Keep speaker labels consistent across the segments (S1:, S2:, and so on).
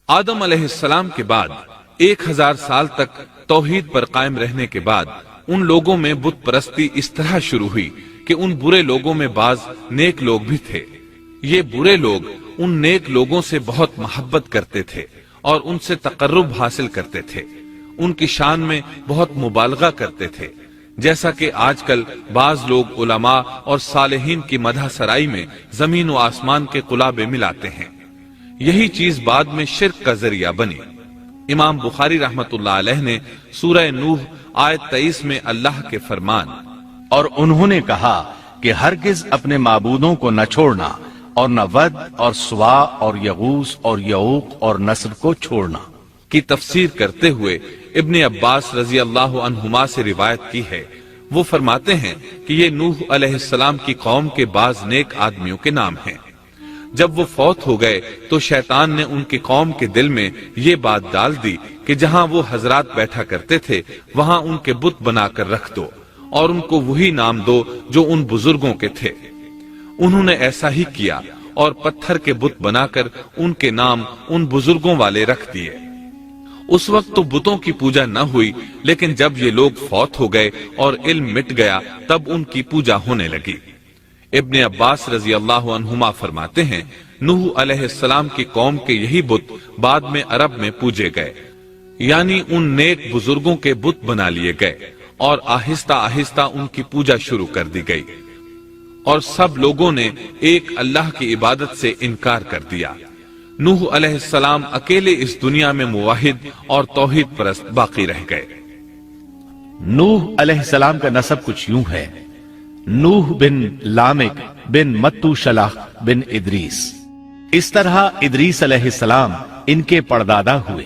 S1: آدم علیہ السلام کے بعد 1000 سال تک توحید پر قائم رہنے کے بعد ان لوگوں میں بت پرستی اس طرح شروع ہوئی کہ ان برے لوگوں میں بعض نیک لوگ بھی تھے۔ یہ برے لوگ ان نیک لوگوں سے بہت محبت کرتے تھے اور ان سے تقرب حاصل کرتے تھے، ان کی شان میں بہت مبالغہ کرتے تھے، جیسا کہ آج کل بعض لوگ علماء اور صالحین کی مدح سرائی میں زمین و آسمان کے قلابے ملاتے ہیں۔ یہی چیز بعد میں شرک کا ذریعہ بنی۔ امام بخاری رحمت اللہ علیہ نے سورہ نوح آیت 23 میں اللہ کے فرمان
S2: اور انہوں نے کہا کہ ہرگز اپنے معبودوں کو نہ چھوڑنا اور نہ ود اور سوا اور یغوث اور یعوق اور نصر کو چھوڑنا
S1: کی تفسیر کرتے ہوئے ابن عباس رضی اللہ عنہما سے روایت کی ہے۔ وہ فرماتے ہیں کہ یہ نوح علیہ السلام کی قوم کے بعض نیک آدمیوں کے نام ہیں۔ جب وہ فوت ہو گئے تو شیطان نے ان کی قوم کے دل میں یہ بات ڈال دی کہ جہاں وہ حضرات بیٹھا کرتے تھے وہاں ان کے بت بنا کر رکھ دو اور ان کو وہی نام دو جو ان بزرگوں کے تھے۔ انہوں نے ایسا ہی کیا اور پتھر کے بت بنا کر ان کے نام ان بزرگوں والے رکھ دیے۔ اس وقت تو بتوں کی پوجا نہ ہوئی، لیکن جب یہ لوگ فوت ہو گئے اور علم مٹ گیا تب ان کی پوجا ہونے لگی۔ ابن عباس رضی اللہ عنہما فرماتے ہیں نوح علیہ السلام کی قوم کے یہی بت بعد میں عرب میں پوجے گئے، یعنی ان نیک بزرگوں کے بت بنا لیے گئے اور آہستہ آہستہ ان کی پوجا شروع کر دی گئی، اور سب لوگوں نے ایک اللہ کی عبادت سے انکار کر دیا۔ نوح علیہ السلام اکیلے اس دنیا میں موحد اور توحید پرست باقی رہ گئے۔
S2: نوح علیہ السلام کا نسب کچھ یوں ہے: نوح بن لامک بن متو شلح بن ادریس۔ اس طرح ادریس علیہ السلام ان کے پردادا ہوئے۔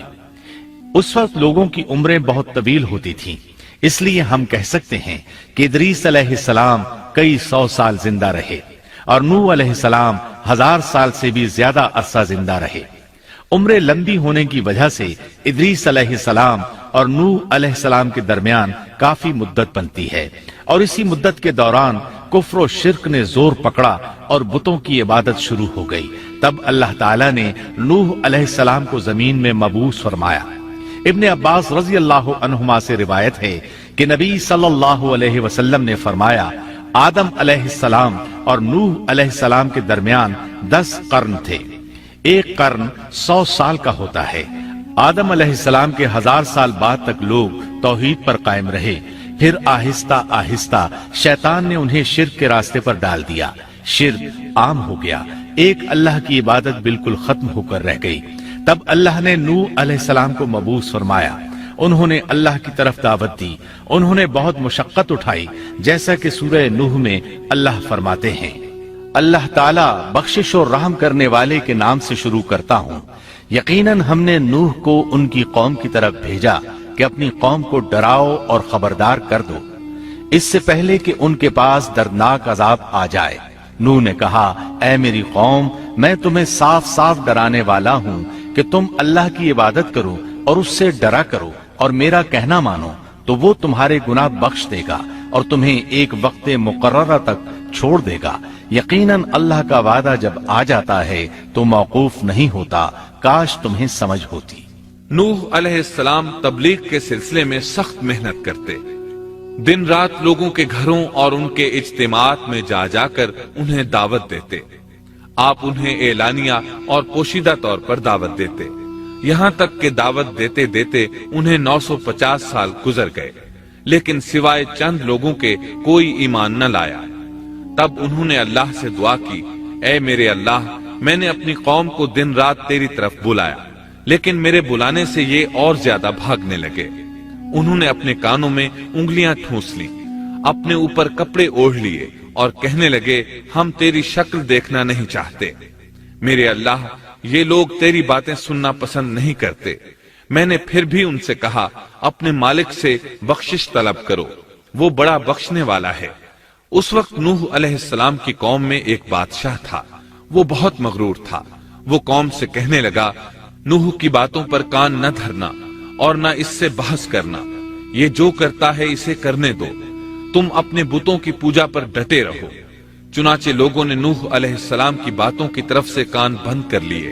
S2: اس وقت لوگوں کی عمریں بہت طویل ہوتی تھیں، اس لیے ہم کہہ سکتے ہیں کہ ادریس علیہ السلام کئی 100 سال زندہ رہے اور نوح علیہ السلام 1000 سال سے بھی زیادہ عرصہ زندہ رہے۔ عمریں لمبی ہونے کی وجہ سے ادریس علیہ السلام اور نوح علیہ السلام کے درمیان کافی مدت بنتی ہے، اور اسی مدت کے دوران کفر و شرک نے زور پکڑا اور بتوں کی عبادت شروع ہو گئی۔ تب اللہ تعالیٰ نے نوح علیہ السلام کو زمین میں مبعوث فرمایا۔ ابن عباس رضی اللہ عنہما سے روایت ہے کہ نبی صلی اللہ علیہ وسلم نے فرمایا آدم علیہ السلام اور نوح علیہ السلام کے درمیان 10 قرن تھے۔ ایک قرن 100 سال کا ہوتا ہے۔ آدم علیہ السلام کے 1000 سال بعد تک لوگ توحید پر قائم رہے، پھر آہستہ آہستہ شیطان نے انہیں شرک کے راستے پر ڈال دیا، شرک عام ہو گیا، ایک اللہ کی عبادت بالکل ختم ہو کر رہ گئی۔ تب اللہ نے نوح علیہ السلام کو مبعوث فرمایا، انہوں نے اللہ کی طرف دعوت دی، انہوں نے بہت مشقت اٹھائی، جیسا کہ سورہ نوح میں اللہ فرماتے ہیں اللہ تعالیٰ بخشش اور رحم کرنے والے کے نام سے شروع کرتا ہوں۔ یقیناً ہم نے نوح کو ان کی قوم کی طرف بھیجا کہ اپنی قوم کو ڈراؤ اور خبردار کر دو، اس سے پہلے کہ ان کے پاس دردناک عذاب آ جائے۔ نوح نے کہا اے میری قوم، میں تمہیں صاف صاف ڈرانے والا ہوں کہ تم اللہ کی عبادت کرو اور اس سے ڈرا کرو اور میرا کہنا مانو، تو وہ تمہارے گناہ بخش دے گا اور تمہیں ایک وقت مقررہ تک چھوڑ دے گا۔ یقیناً اللہ کا وعدہ جب آ جاتا ہے تو موقوف نہیں ہوتا، کاش تمہیں سمجھ ہوتی۔
S1: نوح علیہ السلام تبلیغ کے سلسلے میں سخت محنت کرتے، دن رات لوگوں کے گھروں اور ان کے اجتماعات میں جا جا کر انہیں دعوت دیتے۔ آپ انہیں اعلانیہ اور پوشیدہ طور پر دعوت دیتے، یہاں تک کہ دعوت دیتے دیتے انہیں 950 سال گزر گئے، لیکن سوائے چند لوگوں کے کوئی ایمان نہ لایا۔ تب انہوں نے اللہ سے دعا کی اے میرے اللہ، میں نے اپنی قوم کو دن رات تیری طرف بلایا، لیکن میرے بلانے سے یہ اور زیادہ بھاگنے لگے۔ انہوں نے اپنے کانوں میں انگلیاں ٹھونس لیں، اپنے اوپر کپڑے اوڑھ لیے اور کہنے لگے ہم تیری شکل دیکھنا نہیں چاہتے۔ میرے اللہ، یہ لوگ تیری باتیں سننا پسند نہیں کرتے۔ میں نے پھر بھی ان سے کہا اپنے مالک سے بخشش طلب کرو، وہ بڑا بخشنے والا ہے۔ اس وقت نوح علیہ السلام کی قوم میں ایک بادشاہ تھا، وہ بہت مغرور تھا۔ وہ قوم سے کہنے لگا نوح کی باتوں پر کان نہ دھرنا اور نہ اس سے بحث کرنا، یہ جو کرتا ہے اسے کرنے دو، تم اپنے بتوں کی پوجا پر ڈٹے رہو۔ چنانچہ لوگوں نے نوح علیہ السلام کی باتوں کی طرف سے کان بند کر لیے۔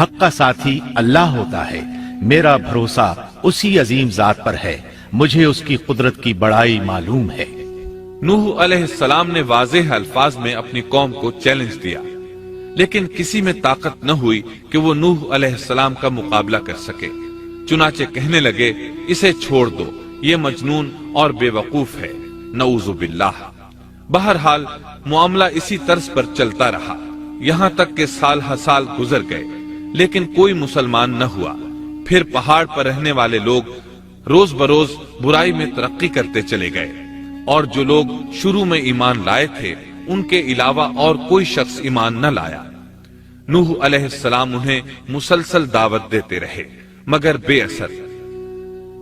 S2: حق کا ساتھی اللہ ہوتا ہے، میرا بھروسہ اسی عظیم ذات پر ہے، مجھے اس کی قدرت کی بڑائی معلوم ہے۔
S1: نوح علیہ السلام نے واضح الفاظ میں اپنی قوم کو چیلنج دیا، لیکن کسی میں طاقت نہ ہوئی کہ وہ نوح علیہ السلام کا مقابلہ کر سکے۔ چنانچہ کہنے لگے، اسے چھوڑ دو، یہ مجنون اور بے وقوف ہے، نعوذ باللہ۔ بہرحال معاملہ اسی طرز پر چلتا رہا، یہاں تک کہ سال ہر سال گزر گئے، لیکن کوئی مسلمان نہ ہوا۔ پھر پہاڑ پر رہنے والے لوگ روز بروز برائی میں ترقی کرتے چلے گئے، اور جو لوگ شروع میں ایمان لائے تھے ان کے علاوہ اور کوئی شخص ایمان نہ لایا۔ نوح علیہ السلام انہیں مسلسل دعوت دیتے رہے مگر بے اثر،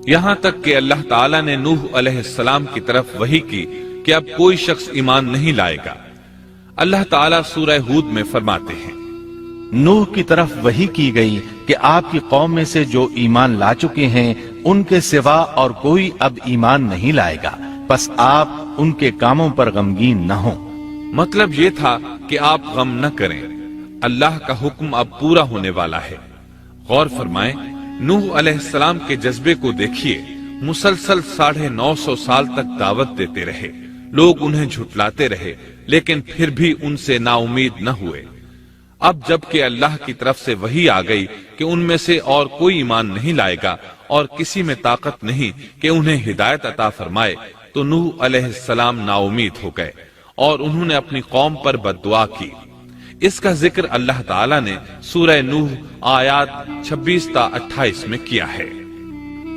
S1: یہاں تک کہ اللہ تعالیٰ نے نوح علیہ السلام کی طرف وحی کی کہ اب کوئی شخص ایمان نہیں لائے گا۔ اللہ تعالیٰ سورہ ہود میں فرماتے ہیں،
S2: نوح کی طرف وحی کی گئی کہ آپ کی قوم میں سے جو ایمان لا چکے ہیں ان کے سوا اور کوئی اب ایمان نہیں لائے گا، پس آپ ان کے کاموں پر غمگین نہ ہوں۔
S1: مطلب یہ تھا کہ آپ غم نہ کریں، اللہ کا حکم اب پورا ہونے والا ہے۔ غور فرمائیں، نوح علیہ السلام کے جذبے کو دیکھیے، مسلسل 950 سال تک دعوت دیتے رہے، لوگ انہیں جھٹلاتے رہے، لیکن پھر بھی ان سے نا امید نہ ہوئے۔ اب جب کہ اللہ کی طرف سے وحی آ گئی کہ ان میں سے اور کوئی ایمان نہیں لائے گا اور کسی میں طاقت نہیں کہ انہیں ہدایت عطا فرمائے، تو نوح علیہ السلام نا امید ہو گئے اور انہوں نے اپنی قوم پر بد دعا کی۔ اس کا ذکر اللہ تعالیٰ نے سورہ نوح آیات 26 تا 28 میں کیا ہے۔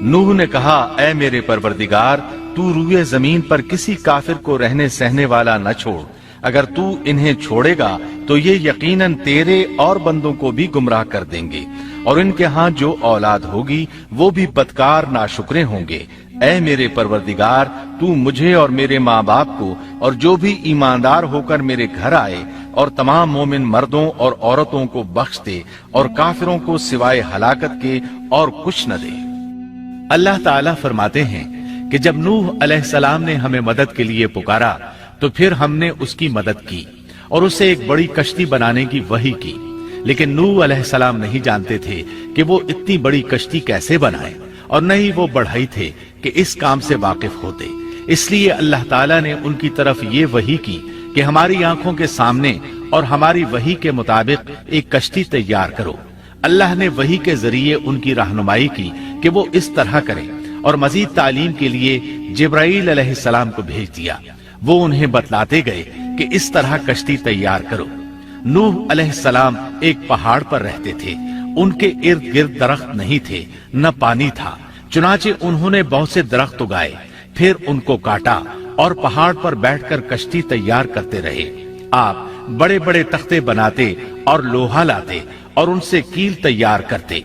S2: نوح نے کہا، اے میرے پروردگار، تو روئے زمین پر کسی کافر کو رہنے سہنے والا نہ چھوڑ، اگر تو انہیں چھوڑے گا تو یہ یقیناً تیرے اور بندوں کو بھی گمراہ کر دیں گے، اور ان کے ہاں جو اولاد ہوگی وہ بھی بدکار ناشکرے ہوں گے۔ اے میرے پروردگار، تو مجھے اور میرے ماں باپ کو اور جو بھی ایماندار ہو کر میرے گھر آئے اور تمام مومن مردوں اور عورتوں کو بخش دے، اور کافروں کو سوائے ہلاکت کے اور کچھ نہ دے۔ اللہ تعالیٰ فرماتے ہیں کہ جب نوح علیہ السلام نے ہمیں مدد کے لیے پکارا تو پھر ہم نے اس کی مدد کی اور اسے ایک بڑی کشتی بنانے کی وحی کی، لیکن نوح علیہ السلام نہیں جانتے تھے کہ وہ اتنی بڑی کشتی کیسے بنائے، اور نہ ہی وہ بڑھئی تھے کہ اس کام سے واقف ہوتے۔ اس لیے اللہ تعالیٰ نے ان کی طرف یہ وحی کی کہ ہماری آنکھوں کے سامنے اور ہماری وحی کے مطابق ایک کشتی تیار کرو۔ اللہ نے وحی کے ذریعے ان کی رہنمائی کی کہ وہ اس طرح کریں، اور مزید تعلیم کے لیے جبرائیل علیہ السلام کو بھیج دیا۔ وہ انہیں بتلاتے گئے کہ اس طرح کشتی تیار کرو۔ نوح علیہ السلام ایک پہاڑ پر رہتے تھے، ان کے ارد گرد درخت نہیں تھے، نہ پانی تھا، چنانچہ انہوں نے بہت سے درخت اگائے، پھر ان کو کاٹا اور پہاڑ پر بیٹھ کر کشتی تیار کرتے رہے۔ آپ بڑے بڑے تختے بناتے اور لوہا لاتے اور ان سے کیل تیار کرتے،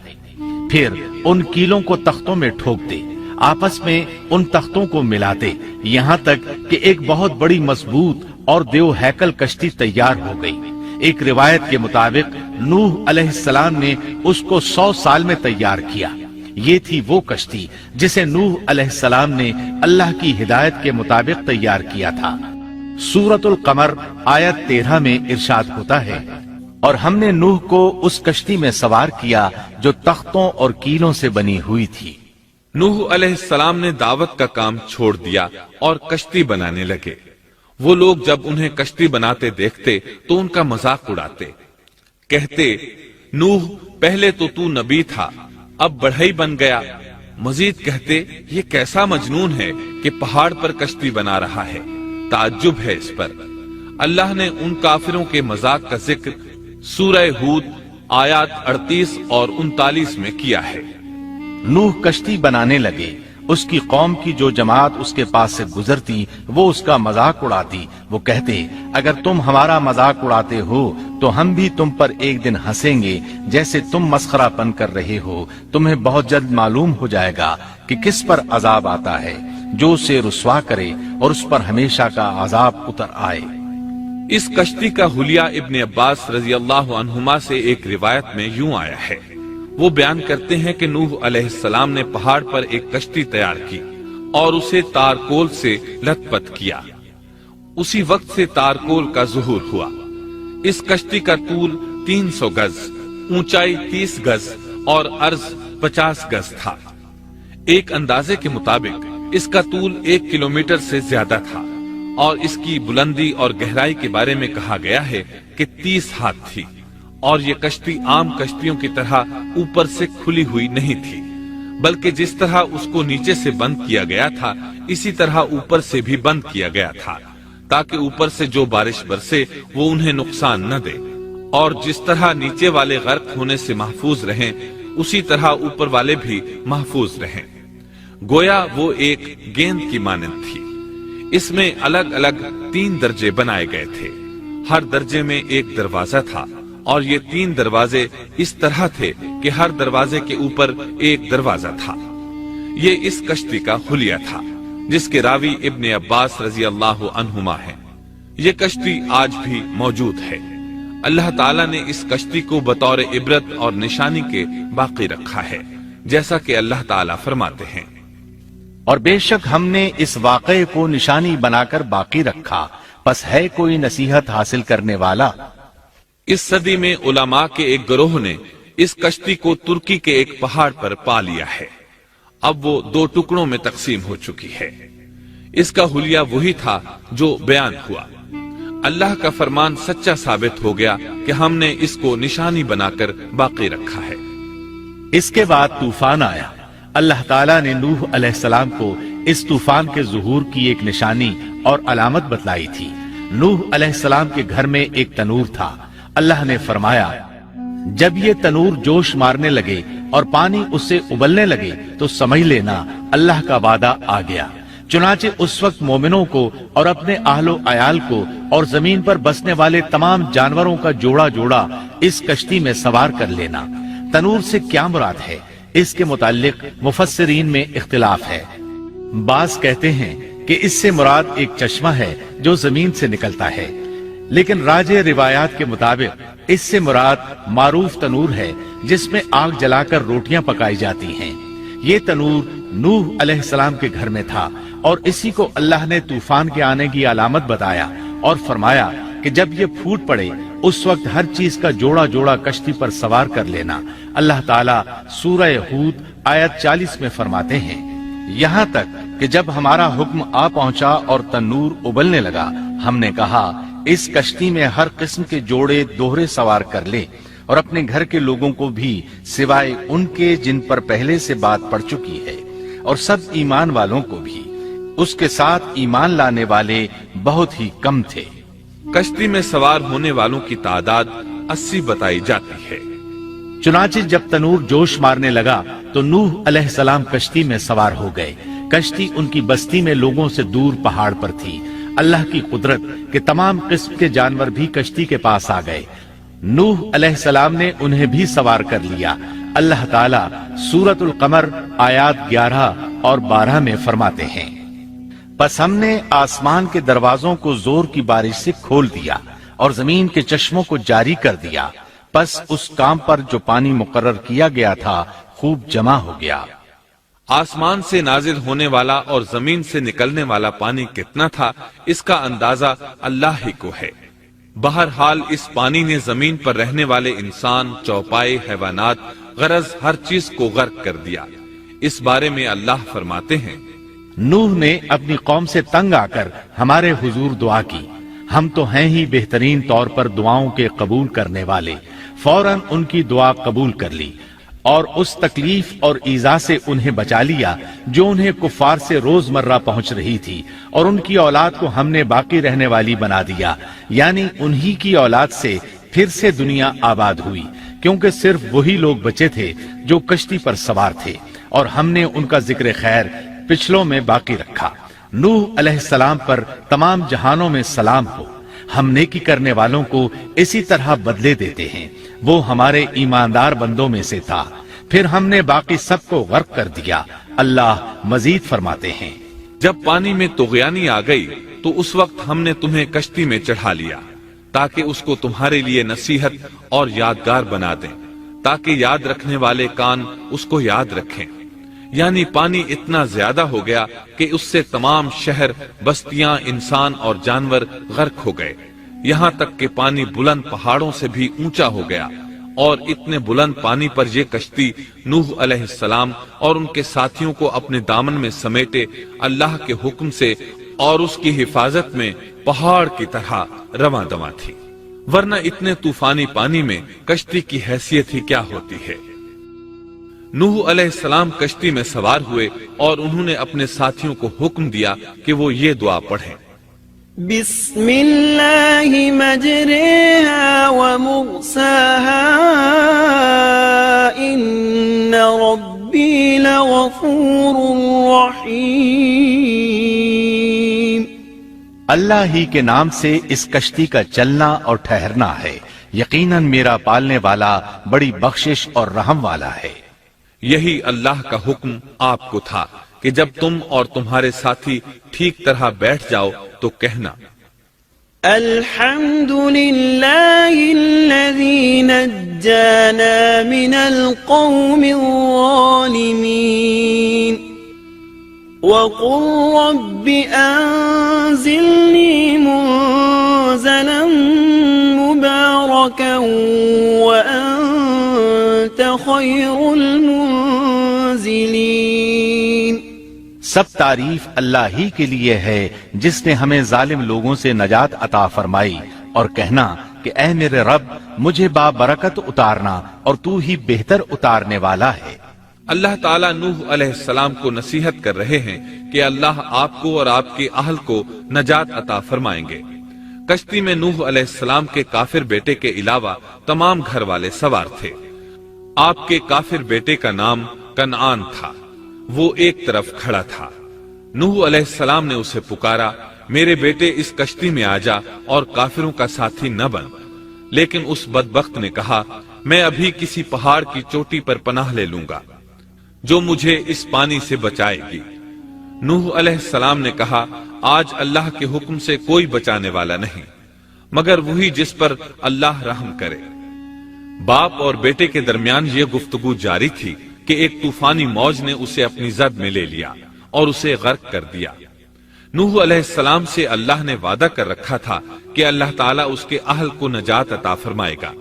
S2: پھر ان کیلوں کو تختوں میں ٹھوکتے، آپس میں ان تختوں کو ملاتے، یہاں تک کہ ایک بہت بڑی مضبوط اور دیو ہیکل کشتی تیار ہو گئی۔ ایک روایت کے مطابق نوح علیہ السلام نے اس کو 100 سال میں تیار کیا۔ یہ تھی وہ کشتی جسے نوح علیہ السلام نے اللہ کی ہدایت کے مطابق تیار کیا تھا۔ سورۃ القمر آیت 13 میں ارشاد ہوتا ہے، اور ہم نے نوح کو اس کشتی میں سوار کیا جو تختوں اور کیلوں سے بنی ہوئی تھی۔
S1: نوح علیہ السلام نے دعوت کا کام چھوڑ دیا اور کشتی بنانے لگے۔ وہ لوگ جب انہیں کشتی بناتے دیکھتے تو ان کا مذاق اڑاتے، کہتے، نوح پہلے تو نبی تھا، اب بڑھئی بن گیا۔ مزید کہتے، یہ کیسا مجنون ہے کہ پہاڑ پر کشتی بنا رہا ہے، تعجب ہے اس پر۔ اللہ نے ان کافروں کے مذاق کا ذکر سورہ ہود آیات 38 اور 39 میں کیا ہے۔
S2: نوح کشتی بنانے لگے، اس کی قوم کی جو جماعت اس کے پاس سے گزرتی وہ اس کا مذاق اڑاتی۔ وہ کہتے، اگر تم ہمارا مذاق اڑاتے ہو تو ہم بھی تم پر ایک دن ہنسیں گے جیسے تم مسخرہ پن کر رہے ہو۔ تمہیں بہت جلد معلوم ہو جائے گا کہ کس پر عذاب آتا ہے، جو اسے رسوا کرے اور اس پر ہمیشہ کا عذاب اتر آئے۔
S1: اس کشتی کا حلیہ ابن عباس رضی اللہ عنہما سے ایک روایت میں یوں آیا ہے۔ وہ بیان کرتے ہیں کہ نوح علیہ السلام نے پہاڑ پر ایک کشتی تیار کی اور اسے تارکول سے لت پت کیا۔ اسی وقت سے تارکول کا ظہور ہوا۔ اس کشتی کا طول 300 گز، اونچائی 30 گز اور عرض 50 گز تھا۔ ایک اندازے کے مطابق اس کا طول 1 کلومیٹر سے زیادہ تھا اور اس کی بلندی اور گہرائی کے بارے میں کہا گیا ہے کہ 30 ہاتھ تھی، اور یہ کشتی عام کشتیوں کی طرح اوپر سے کھلی ہوئی نہیں تھی، بلکہ جس طرح اس کو نیچے سے بند کیا گیا تھا اسی طرح اوپر سے بھی بند کیا گیا تھا، تاکہ اوپر سے جو بارش برسے وہ انہیں نقصان نہ دے، اور جس طرح نیچے والے غرق ہونے سے محفوظ رہیں اسی طرح اوپر والے بھی محفوظ رہیں۔ گویا وہ ایک گیند کی مانند تھی۔ اس میں الگ الگ 3 درجے بنائے گئے تھے، ہر درجے میں ایک دروازہ تھا، اور یہ 3 دروازے اس طرح تھے کہ ہر دروازے کے اوپر ایک دروازہ تھا۔ یہ اس کشتی کا حلیہ تھا، جس کے راوی ابن عباس رضی اللہ عنہما ہیں۔ یہ کشتی آج بھی موجود ہے۔ اللہ تعالیٰ نے اس کشتی کو بطور عبرت اور نشانی کے باقی رکھا ہے، جیسا کہ اللہ تعالیٰ فرماتے ہیں،
S2: اور بے شک ہم نے اس واقعے کو نشانی بنا کر باقی رکھا، پس ہے کوئی نصیحت حاصل کرنے والا۔
S1: اس صدی میں علماء کے ایک گروہ نے اس کشتی کو ترکی کے ایک پہاڑ پر پا لیا ہے۔ اب وہ 2 ٹکڑوں میں تقسیم ہو چکی ہے۔ اس کا حلیہ وہی تھا جو بیان ہوا۔ اللہ کا فرمان سچا ثابت ہو گیا کہ ہم نے اس کو نشانی بنا کر باقی رکھا ہے۔
S2: اس کے بعد طوفان آیا۔ اللہ تعالیٰ نے نوح علیہ السلام کو اس طوفان کے ظہور کی ایک نشانی اور علامت بتلائی تھی۔ نوح علیہ السلام کے گھر میں ایک تنور تھا۔ اللہ نے فرمایا، جب یہ تنور جوش مارنے لگے اور پانی اس سے ابلنے لگے تو سمجھ لینا اللہ کا وعدہ آ گیا۔ چنانچہ اس وقت مومنوں کو اور اپنے اہل و عیال کو اور زمین پر بسنے والے تمام جانوروں کا جوڑا جوڑا اس کشتی میں سوار کر لینا۔ تنور سے کیا مراد ہے، اس کے متعلق مفسرین میں اختلاف ہے۔ بعض کہتے ہیں کہ اس سے مراد ایک چشمہ ہے جو زمین سے نکلتا ہے، لیکن راجح روایات کے مطابق اس سے مراد معروف تنور ہے جس میں آگ جلا کر روٹیاں پکائی جاتی ہیں۔ یہ تنور نوح علیہ السلام کے گھر میں تھا، اور اسی کو اللہ نے طوفان کے آنے کی علامت بتایا اور فرمایا کہ جب یہ پھوٹ پڑے اس وقت ہر چیز کا جوڑا جوڑا کشتی پر سوار کر لینا۔ اللہ تعالیٰ سورہ ہود آیت 40 میں فرماتے ہیں، یہاں تک کہ جب ہمارا حکم آ پہنچا اور تنور ابلنے لگا، ہم نے کہا اس کشتی میں ہر قسم کے جوڑے دوہرے سوار کر لے، اور اپنے گھر کے لوگوں کو بھی سوائے ان کے جن پر پہلے سے بات پڑ چکی ہے، اور سب ایمان والوں کو بھی۔ اس کے ساتھ ایمان لانے والے بہت ہی کم تھے۔
S1: کشتی میں سوار ہونے والوں کی تعداد 80 بتائی جاتی ہے۔
S2: چنانچہ جب تنور جوش مارنے لگا تو نوح علیہ السلام کشتی میں سوار ہو گئے۔ کشتی ان کی بستی میں لوگوں سے دور پہاڑ پر تھی۔ اللہ کی قدرت کہ تمام قسم کے جانور بھی کشتی کے پاس آ گئے۔ نوح علیہ السلام نے انہیں بھی سوار کر لیا۔ اللہ تعالیٰ سورۃ القمر آیات 11 اور 12 میں فرماتے ہیں، پس ہم نے آسمان کے دروازوں کو زور کی بارش سے کھول دیا اور زمین کے چشموں کو جاری کر دیا، پس اس کام پر جو پانی مقرر کیا گیا تھا خوب جمع ہو گیا۔
S1: آسمان سے نازل ہونے والا اور زمین سے نکلنے والا پانی کتنا تھا، اس کا اندازہ اللہ ہی کو ہے۔ بہرحال اس پانی نے زمین پر رہنے والے انسان، چوپائے، حیوانات، غرض ہر چیز کو غرق کر دیا۔ اس بارے میں اللہ فرماتے ہیں،
S2: نوح نے اپنی قوم سے تنگ آ کر ہمارے حضور دعا کی، ہم تو ہیں ہی بہترین طور پر دعاؤں کے قبول کرنے والے۔ فوراً ان کی دعا قبول کر لی اور اس تکلیف اور ایذا سے انہیں بچا لیا جو انہیں کفار سے روز مرہ پہنچ رہی تھی، اور ان کی اولاد کو ہم نے باقی رہنے والی بنا دیا، یعنی انہی کی اولاد سے پھر سے دنیا آباد ہوئی، کیونکہ صرف وہی لوگ بچے تھے جو کشتی پر سوار تھے، اور ہم نے ان کا ذکر خیر پچھلوں میں باقی رکھا۔ نوح علیہ السلام پر تمام جہانوں میں سلام ہو۔ ہم نیکی کرنے والوں کو اسی طرح بدلے دیتے ہیں، وہ ہمارے ایماندار بندوں میں سے تھا، پھر ہم نے باقی سب کو غرق کر دیا۔ اللہ مزید فرماتے ہیں،
S1: جب پانی میں طغیانی آ گئی تو اس وقت ہم نے تمہیں کشتی میں چڑھا لیا تاکہ اس کو تمہارے لیے نصیحت اور یادگار بنا دیں، تاکہ یاد رکھنے والے کان اس کو یاد رکھیں۔ یعنی پانی اتنا زیادہ ہو گیا کہ اس سے تمام شہر، بستیاں، انسان اور جانور غرق ہو گئے، یہاں تک کہ پانی بلند پہاڑوں سے بھی اونچا ہو گیا، اور اتنے بلند پانی پر یہ کشتی نوح علیہ السلام اور ان کے ساتھیوں کو اپنے دامن میں سمیٹے اللہ کے حکم سے اور اس کی حفاظت میں پہاڑ کی طرح رواں دواں تھی، ورنہ اتنے طوفانی پانی میں کشتی کی حیثیت ہی کیا ہوتی ہے۔ نوح علیہ السلام کشتی میں سوار ہوئے اور انہوں نے اپنے ساتھیوں کو حکم دیا کہ وہ یہ دعا پڑھیں،
S3: بسم اللہ مجریہا ومرساہا ان ربی لغفور رحیم۔
S2: اللہ ہی کے نام سے اس کشتی کا چلنا اور ٹھہرنا ہے، یقیناً میرا پالنے والا بڑی بخشش اور رحم والا ہے۔
S1: یہی اللہ کا حکم آپ کو تھا کہ جب تم اور تمہارے ساتھی ٹھیک طرح بیٹھ جاؤ تو کہنا،
S3: الحمد للہ الذی نجانا من القوم الظالمین وقل رب انزلنی منزلا مبارکا وانت خیر المنزلین۔
S2: سب تعریف اللہ ہی کے لیے ہے جس نے ہمیں ظالم لوگوں سے نجات عطا فرمائی، اور کہنا کہ اے میرے رب مجھے بابرکت اتارنا اور تو ہی بہتر اتارنے والا ہے۔
S1: اللہ تعالیٰ نوح علیہ السلام کو نصیحت کر رہے ہیں کہ اللہ آپ کو اور آپ کے اہل کو نجات عطا فرمائیں گے۔ کشتی میں نوح علیہ السلام کے کافر بیٹے کے علاوہ تمام گھر والے سوار تھے۔ آپ کے کافر بیٹے کا نام کنعان تھا، وہ ایک طرف کھڑا تھا۔ نوح علیہ السلام نے اسے پکارا، میرے بیٹے اس کشتی میں آ جا اور کافروں کا ساتھی نہ بن، لیکن اس بدبخت نے کہا، میں ابھی کسی پہاڑ کی چوٹی پر پناہ لے لوں گا جو مجھے اس پانی سے بچائے گی۔ نوح علیہ السلام نے کہا، آج اللہ کے حکم سے کوئی بچانے والا نہیں مگر وہی جس پر اللہ رحم کرے۔ باپ اور بیٹے کے درمیان یہ گفتگو جاری تھی کہ ایک طوفانی موج نے اسے اپنی زد میں لے لیا اور اسے غرق کر دیا۔ نوح علیہ السلام سے اللہ نے وعدہ کر رکھا تھا کہ اللہ تعالیٰ اس کے اہل کو نجات عطا فرمائے گا۔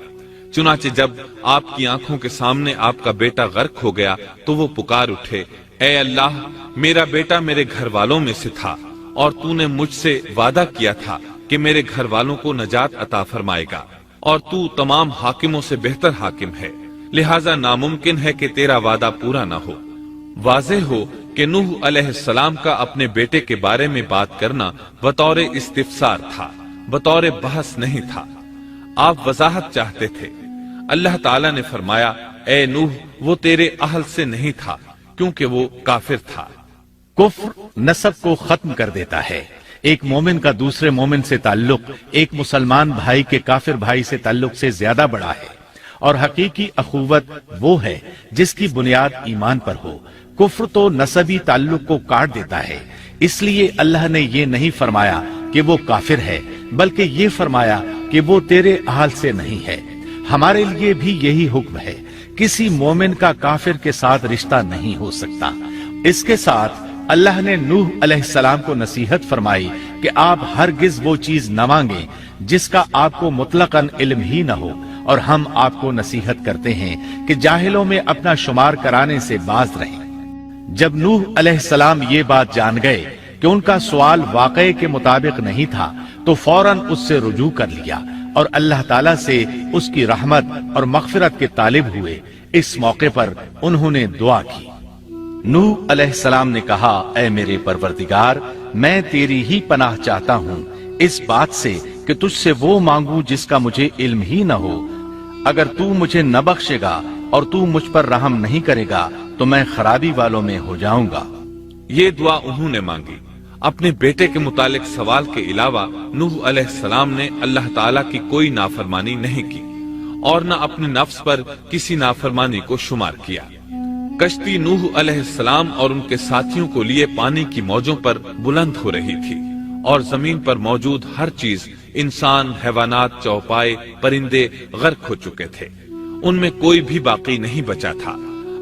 S1: چنانچہ جب آپ کی آنکھوں کے سامنے آپ کا بیٹا غرق ہو گیا تو وہ پکار اٹھے، اے اللہ، میرا بیٹا میرے گھر والوں میں سے تھا اور تو نے مجھ سے وعدہ کیا تھا کہ میرے گھر والوں کو نجات عطا فرمائے گا، اور تو تمام حاکموں سے بہتر حاکم ہے، لہذا ناممکن ہے کہ تیرا وعدہ پورا نہ ہو۔ واضح ہو کہ نوح علیہ السلام کا اپنے بیٹے کے بارے میں بات کرنا بطور استفسار تھا، بطور بحث نہیں تھا۔ آپ وضاحت چاہتے تھے۔ اللہ تعالیٰ نے فرمایا، اے نوح، وہ تیرے اہل سے نہیں تھا کیونکہ وہ کافر تھا۔
S2: کفر نسب کو ختم کر دیتا ہے۔ ایک مومن کا دوسرے مومن سے تعلق ایک مسلمان بھائی کے کافر بھائی سے تعلق سے زیادہ بڑا ہے، اور حقیقی اخوت وہ ہے جس کی بنیاد ایمان پر ہو۔ کفر تو نسبی تعلق کو کاٹ دیتا ہے، اس لیے اللہ نے یہ نہیں فرمایا کہ وہ کافر ہے، بلکہ یہ فرمایا کہ وہ تیرے اہل سے نہیں ہے۔ ہمارے لیے بھی یہی حکم ہے، کسی مومن کا کافر کے ساتھ رشتہ نہیں ہو سکتا۔ اس کے ساتھ اللہ نے نوح علیہ السلام کو نصیحت فرمائی کہ آپ ہرگز وہ چیز نہ مانگیں جس کا آپ کو مطلقاً علم ہی نہ ہو، اور ہم آپ کو نصیحت کرتے ہیں کہ جاہلوں میں اپنا شمار کرانے سے باز رہیں۔ جب نوح علیہ السلام یہ بات جان گئے کہ ان کا سوال واقعے کے مطابق نہیں تھا تو فوراً اس سے رجوع کر لیا اور اللہ تعالیٰ سے اس کی رحمت اور مغفرت کے طالب ہوئے۔ اس موقع پر انہوں نے دعا کی۔ نوح علیہ السلام نے کہا، اے میرے پروردگار، میں تیری ہی پناہ چاہتا ہوں اس بات سے کہ تجھ سے وہ مانگوں جس کا مجھے علم ہی نہ ہو۔ اگر تو مجھے نہ بخشے گا اور تو مجھ پر رحم نہیں کرے گا تو میں خرابی والوں میں ہو جاؤں گا۔
S1: یہ دعا انہوں نے مانگی۔ اپنے بیٹے کے متعلق سوال کے علاوہ نوح علیہ السلام نے اللہ تعالیٰ کی کوئی نافرمانی نہیں کی اور نہ اپنے نفس پر کسی نافرمانی کو شمار کیا۔ کشتی نوح علیہ السلام اور ان کے ساتھیوں کو لیے پانی کی موجوں پر بلند ہو رہی تھی، اور زمین پر موجود ہر چیز، انسان، حیوانات، چوپائے، پرندے غرق ہو چکے تھے۔ ان میں کوئی بھی باقی نہیں بچا تھا۔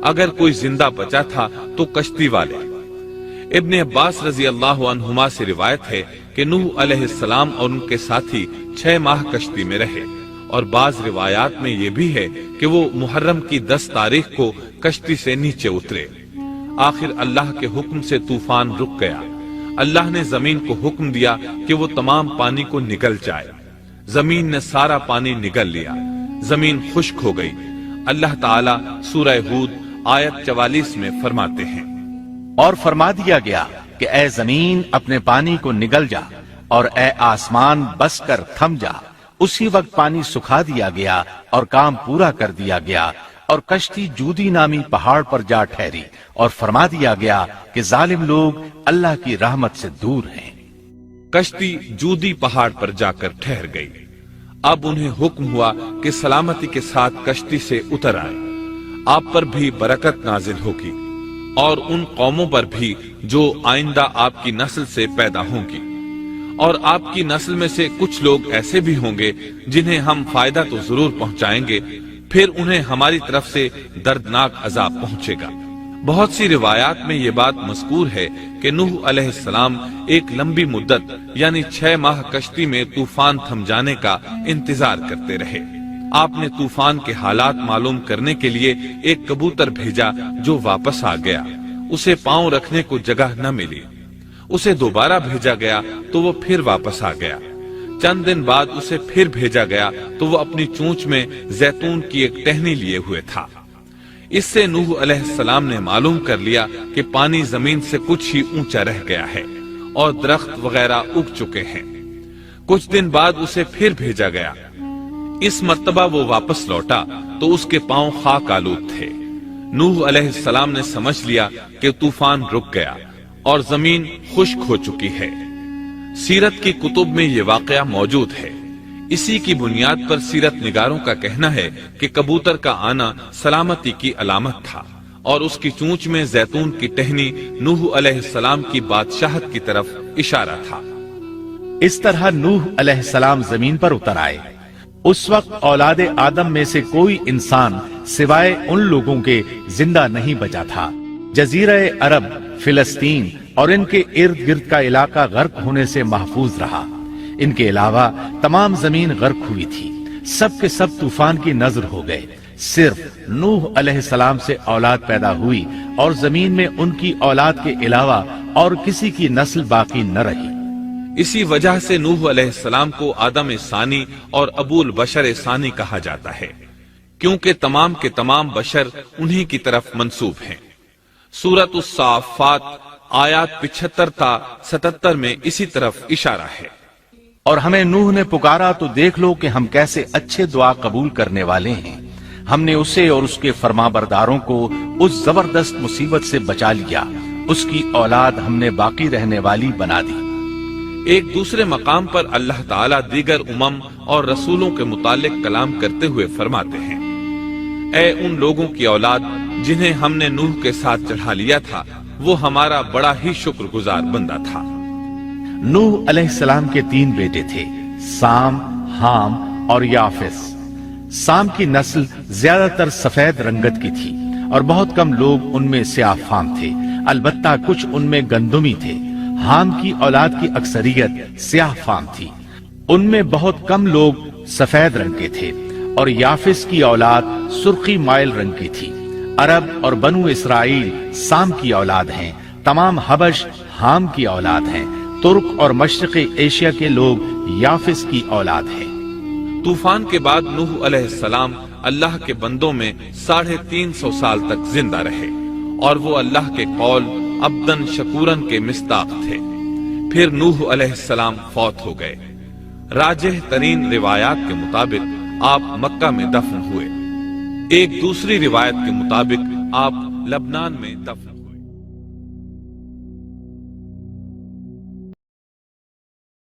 S1: اگر کوئی زندہ بچا تھا تو کشتی والے۔ ابن عباس رضی اللہ عنہما سے روایت ہے کہ نوح علیہ السلام اور ان کے ساتھی 6 ماہ کشتی میں رہے اور بعض روایات میں یہ بھی ہے کہ وہ محرم کی 10 تاریخ کو کشتی سے نیچے اترے۔ آخر اللہ کے حکم سے طوفان رک گیا۔ اللہ نے زمین کو حکم دیا کہ وہ تمام پانی کو نگل جائے۔ زمین نے سارا پانی نگل لیا، زمین خشک ہو گئی۔ اللہ تعالیٰ سورہ ہود آیت 44 میں فرماتے ہیں،
S2: اور فرما دیا گیا کہ اے زمین اپنے پانی کو نگل جا، اور اے آسمان بس کر تھم جا۔ اسی وقت پانی سکھا دیا گیا اور کام پورا کر دیا گیا، اور کشتی جودی نامی پہاڑ پر جا ٹھہری، اور فرما دیا گیا کہ ظالم لوگ اللہ کی رحمت سے دور ہیں۔
S1: کشتی جودی پہاڑ پر جا کر ٹھہر گئی۔ اب انہیں حکم ہوا کہ سلامتی کے ساتھ کشتی سے اتر آئے۔ آپ پر بھی برکت نازل ہوگی اور ان قوموں پر بھی جو آئندہ آپ کی نسل سے پیدا ہوں گی، اور آپ کی نسل میں سے کچھ لوگ ایسے بھی ہوں گے جنہیں ہم فائدہ تو ضرور پہنچائیں گے، پھر انہیں ہماری طرف سے دردناک عذاب پہنچے گا۔ بہت سی روایات میں یہ بات مذکور ہے کہ نوح علیہ السلام ایک لمبی مدت یعنی 6 ماہ کشتی میں طوفان تھم جانے کا انتظار کرتے رہے۔ آپ نے طوفان کے حالات معلوم کرنے کے لیے ایک کبوتر بھیجا جو واپس آ گیا۔ اسے پاؤں رکھنے کو جگہ نہ ملی۔ اسے دوبارہ بھیجا گیا تو وہ پھر واپس آ گیا۔ چند دن بعد اسے پھر بھیجا گیا تو وہ اپنی چونچ میں زیتون کی ایک ٹہنی لیے ہوئے تھا۔ اس سے نوح علیہ السلام نے معلوم کر لیا کہ پانی زمین سے کچھ ہی اونچا رہ گیا ہے اور درخت وغیرہ اگ چکے ہیں۔ کچھ دن بعد اسے پھر بھیجا گیا۔ اس مرتبہ وہ واپس لوٹا تو اس کے پاؤں خاک آلود تھے۔ نوح علیہ السلام نے سمجھ لیا کہ طوفان رک گیا اور زمین خشک ہو چکی ہے۔ سیرت کی کتب میں یہ واقعہ موجود ہے۔ اسی کی بنیاد پر سیرت نگاروں کا کہنا ہے کہ کبوتر کا آنا سلامتی کی علامت تھا اور اس کی چونچ میں زیتون کی ٹہنی نوح علیہ السلام کی بادشاہت کی طرف اشارہ تھا۔
S2: اس طرح نوح علیہ السلام زمین پر اتر آئے۔ اس وقت اولاد آدم میں سے کوئی انسان سوائے ان لوگوں کے زندہ نہیں بچا تھا۔ جزیرہ عرب، فلسطین اور ان کے ارد گرد کا علاقہ غرق ہونے سے محفوظ رہا۔ ان کے علاوہ تمام زمین غرق ہوئی تھی۔ سب کے سب طوفان کی نذر ہو گئے۔ صرف نوح علیہ السلام سے اولاد پیدا ہوئی اور زمین میں ان کی اولاد کے علاوہ اور کسی کی نسل باقی نہ رہی۔
S1: اسی وجہ سے نوح علیہ السلام کو آدم ثانی اور ابو البشر ثانی کہا جاتا ہے، کیونکہ تمام کے تمام بشر انہی کی طرف منسوب ہیں۔ سورۃ الصافات آیات 75 تا 77 میں اسی طرف اشارہ ہے۔
S2: اور ہمیں نوح نے پکارا تو دیکھ لو کہ ہم کیسے اچھے دعا قبول کرنے والے ہیں۔ ہم نے اسے اور اس کے فرما برداروں کو اس زبردست مصیبت سے بچا لیا۔ اس کی اولاد ہم نے باقی رہنے والی بنا دی۔
S1: ایک دوسرے مقام پر اللہ تعالیٰ دیگر امم اور رسولوں کے متعلق کلام کرتے ہوئے فرماتے ہیں، اے ان لوگوں کی اولاد جنہیں ہم نے نوح کے ساتھ چڑھا لیا تھا، وہ ہمارا بڑا ہی شکر گزار بندہ تھا۔
S2: نوح علیہ السلام کے 3 بیٹے تھے، سام، حام اور یافس۔ سام کی نسل زیادہ تر سفید رنگت کی تھی اور بہت کم لوگ ان میں سیاہ فام تھے، البتہ کچھ ان میں گندمی تھے۔ حام کی اولاد کی اکثریت سیاہ فام تھی، ان میں بہت کم لوگ سفید رنگ کے تھے، اور یافس کی اولاد سرخی مائل رنگ کی تھی۔ عرب اور بنو اسرائیل سام کی اولاد ہیں، تمام حبش حام کی اولاد ہیں، ترک اور مشرقی ایشیا کے لوگ یافس کی اولاد ہیں۔
S1: طوفان کے بعد نوح علیہ السلام اللہ کے بندوں میں 350 سال تک زندہ رہے، اور وہ اللہ کے قول عبدن شکورن کے مصداق تھے۔ پھر نوح علیہ السلام فوت ہو گئے۔ راجح ترین روایات کے مطابق آپ مکہ میں دفن ہوئے۔ ایک دوسری روایت کے مطابق آپ لبنان میں دفن